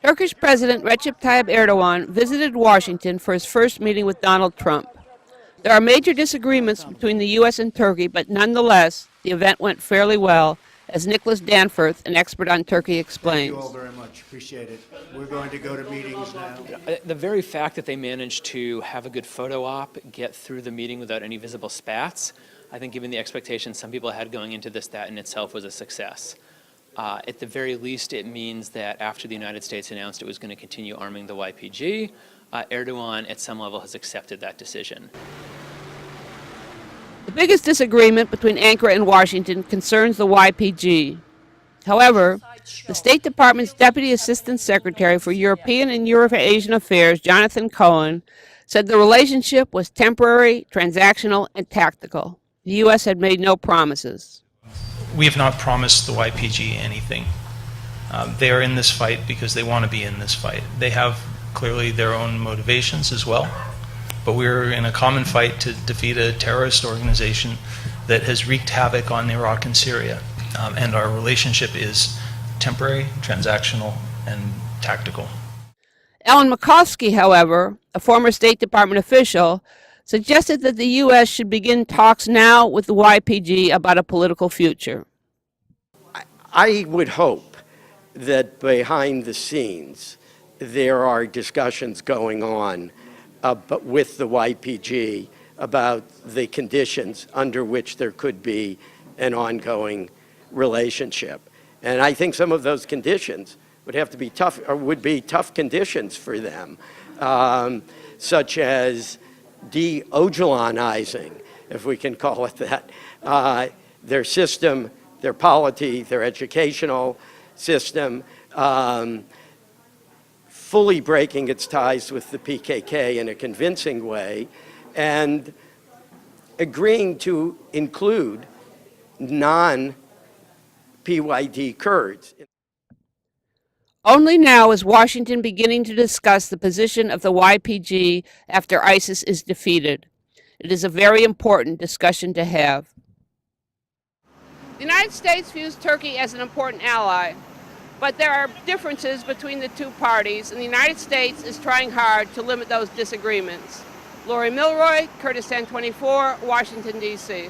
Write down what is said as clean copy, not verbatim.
Turkish President Recep Tayyip Erdogan visited Washington for his first meeting with Donald Trump. There are major disagreements between the U.S. and Turkey, but nonetheless, the event went fairly well, as Nicholas Danforth, an expert on Turkey, explains. Thank you all very much. Appreciate it. We're going to go to meetings now. The very fact that they managed to have a good photo op, get through the meeting without any visible spats, I think given the expectations some people had going into this, that in itself was a success. At the very least, it means that after the United States announced it was going to continue arming the YPG, Erdogan at some level has accepted that decision. The biggest disagreement between Ankara and Washington concerns the YPG. However, the State Department's Deputy Assistant Secretary for European and Euro-Asian Affairs, Jonathan Cohen, said the relationship was temporary, transactional, and tactical. The U.S. had made no promises. We have not promised the YPG anything. They are in this fight because they want to be in this fight. They have clearly their own motivations as well, but we're in a common fight to defeat a terrorist organization that has wreaked havoc on Iraq and Syria. And our relationship is temporary, transactional, and tactical. Ellen McCoskey, however, a former State Department official, suggested that the U.S. should begin talks now with the YPG about a political future. I would hope that behind the scenes there are discussions going on but with the YPG about the conditions under which there could be an ongoing relationship. And I think some of those conditions would have to be tough, or would be tough conditions for them, such as de-Öcalanizing, if we can call it that, their system, their polity, their educational system, fully breaking its ties with the PKK in a convincing way, and agreeing to include non-PYD Kurds. Only now is Washington beginning to discuss the position of the YPG after ISIS is defeated. It is a very important discussion to have. The United States views Turkey as an important ally, but there are differences between the two parties, and the United States is trying hard to limit those disagreements. Laurie Mylroie, Kurdistan 24, Washington, D.C.